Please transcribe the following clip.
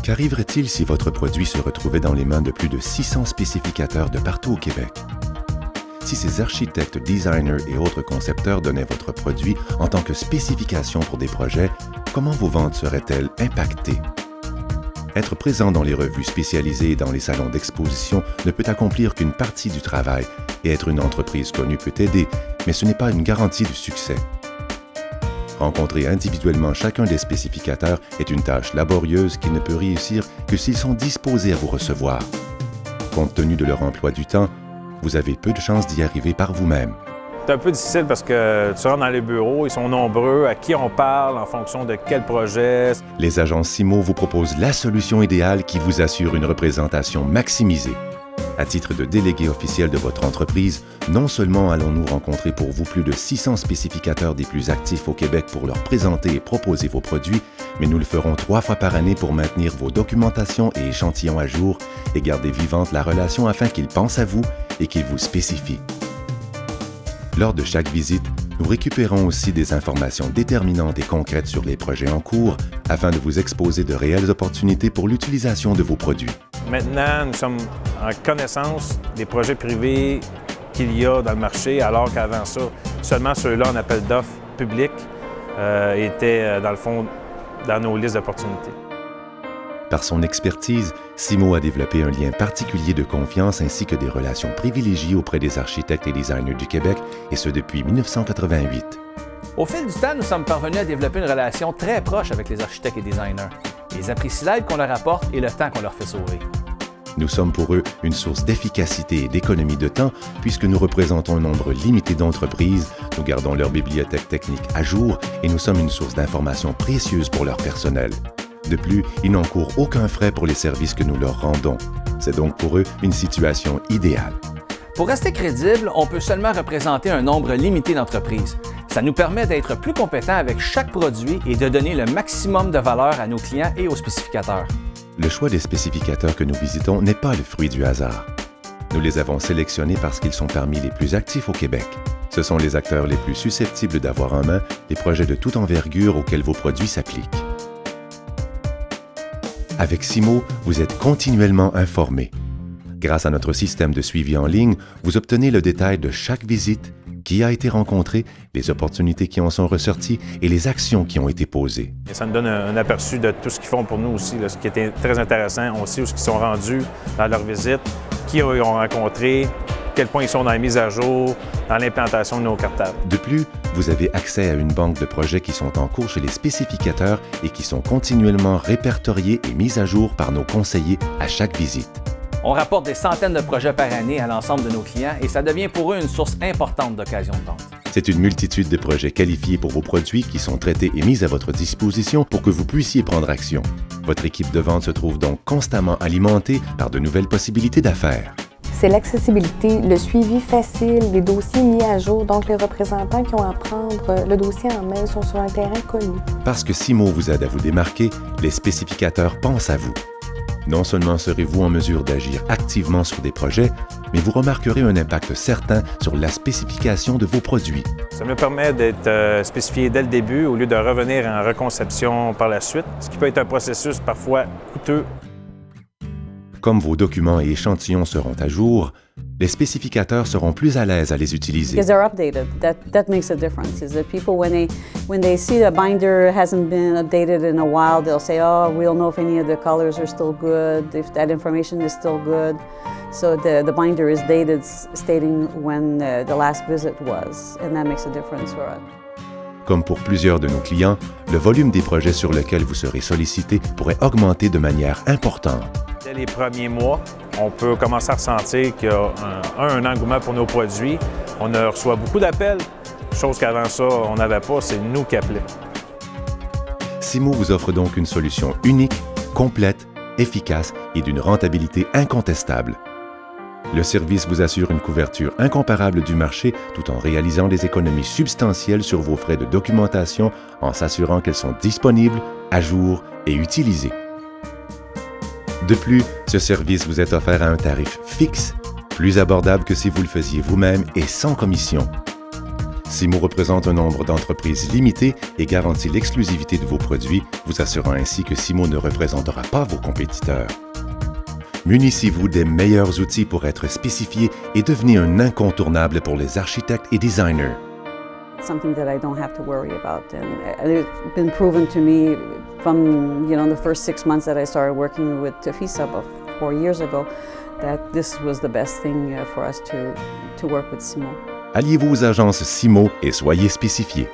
Qu'arriverait-il si votre produit se retrouvait dans les mains de plus de 600 spécificateurs de partout au Québec? Si ces architectes, designers et autres concepteurs donnaient votre produit en tant que spécification pour des projets, comment vos ventes seraient-elles impactées? Être présent dans les revues spécialisées et dans les salons d'exposition ne peut accomplir qu'une partie du travail, et être une entreprise connue peut aider, mais ce n'est pas une garantie du succès. Rencontrer individuellement chacun des spécificateurs est une tâche laborieuse qui ne peut réussir que s'ils sont disposés à vous recevoir. Compte tenu de leur emploi du temps, vous avez peu de chances d'y arriver par vous-même. C'est un peu difficile parce que tu rentres dans les bureaux, ils sont nombreux, à qui on parle en fonction de quel projet. Les agences Simo vous proposent la solution idéale qui vous assure une représentation maximisée. À titre de délégué officiel de votre entreprise, non seulement allons-nous rencontrer pour vous plus de 600 spécificateurs des plus actifs au Québec pour leur présenter et proposer vos produits, mais nous le ferons 3 fois par année pour maintenir vos documentations et échantillons à jour et garder vivante la relation afin qu'ils pensent à vous et qu'ils vous spécifient. Lors de chaque visite, nous récupérons aussi des informations déterminantes et concrètes sur les projets en cours afin de vous exposer de réelles opportunités pour l'utilisation de vos produits. Maintenant, nous sommes en connaissance des projets privés qu'il y a dans le marché, alors qu'avant ça, seulement ceux-là en appel d'offres public étaient, dans le fond, dans nos listes d'opportunités. Par son expertise, Simo a développé un lien particulier de confiance ainsi que des relations privilégiées auprès des architectes et designers du Québec, et ce depuis 1988. Au fil du temps, nous sommes parvenus à développer une relation très proche avec les architectes et designers. Ils apprécient l'aide qu'on leur apporte et le temps qu'on leur fait sauver. Nous sommes pour eux une source d'efficacité et d'économie de temps puisque nous représentons un nombre limité d'entreprises, nous gardons leur bibliothèque technique à jour et nous sommes une source d'informations précieuses pour leur personnel. De plus, ils n'encourent aucun frais pour les services que nous leur rendons. C'est donc pour eux une situation idéale. Pour rester crédible, on peut seulement représenter un nombre limité d'entreprises. Ça nous permet d'être plus compétents avec chaque produit et de donner le maximum de valeur à nos clients et aux spécificateurs. Le choix des spécificateurs que nous visitons n'est pas le fruit du hasard. Nous les avons sélectionnés parce qu'ils sont parmi les plus actifs au Québec. Ce sont les acteurs les plus susceptibles d'avoir en main les projets de toute envergure auxquels vos produits s'appliquent. Avec Simo, vous êtes continuellement informé. Grâce à notre système de suivi en ligne, vous obtenez le détail de chaque visite, qui a été rencontré, les opportunités qui en sont ressorties et les actions qui ont été posées. Et ça nous donne un aperçu de tout ce qu'ils font pour nous aussi, là, ce qui était très intéressant. On sait où ils sont rendus dans leur visite, qui ils ont rencontré, à quel point ils sont dans la mise à jour, dans l'implantation de nos cartables. De plus, vous avez accès à une banque de projets qui sont en cours chez les spécificateurs et qui sont continuellement répertoriés et mis à jour par nos conseillers à chaque visite. On rapporte des centaines de projets par année à l'ensemble de nos clients et ça devient pour eux une source importante d'occasions de vente. C'est une multitude de projets qualifiés pour vos produits qui sont traités et mis à votre disposition pour que vous puissiez prendre action. Votre équipe de vente se trouve donc constamment alimentée par de nouvelles possibilités d'affaires. C'est l'accessibilité, le suivi facile, les dossiers mis à jour, donc les représentants qui ont à prendre le dossier en main sont sur un terrain connu. Parce que Simo vous aide à vous démarquer, les spécificateurs pensent à vous. Non seulement serez-vous en mesure d'agir activement sur des projets, mais vous remarquerez un impact certain sur la spécification de vos produits. Ça me permet d'être spécifié dès le début au lieu de revenir en reconception par la suite, ce qui peut être un processus parfois coûteux. Comme vos documents et échantillons seront à jour, les spécificateurs seront plus à l'aise à les utiliser. Because they're updated, that makes a difference. Is that people when they see the binder hasn't been updated in a while, they'll say, "Oh, we'll know if any of the colors are still good, if that information is still good." So the binder is dated, stating when the last visit was, and that makes a difference for us. Comme pour plusieurs de nos clients, le volume des projets sur lesquels vous serez sollicité pourrait augmenter de manière importante. Dès les premiers mois, on peut commencer à ressentir qu'il y a un engouement pour nos produits. On reçoit beaucoup d'appels, chose qu'avant ça, on n'avait pas, c'est nous qui appelons. Simo vous offre donc une solution unique, complète, efficace et d'une rentabilité incontestable. Le service vous assure une couverture incomparable du marché tout en réalisant des économies substantielles sur vos frais de documentation en s'assurant qu'elles sont disponibles, à jour et utilisées. De plus, ce service vous est offert à un tarif fixe, plus abordable que si vous le faisiez vous-même et sans commission. Simo représente un nombre d'entreprises limité et garantit l'exclusivité de vos produits, vous assurant ainsi que Simo ne représentera pas vos compétiteurs. Munissez-vous des meilleurs outils pour être spécifié et devenez un incontournable pour les architectes et designers. Something that I don't have to worry about, and it's been proven to me from the first 6 months that I started working with Tefisa about 4 years ago, that this was the best thing for us to work with Simo. Alliez-vous aux agences Simo et soyez spécifiés.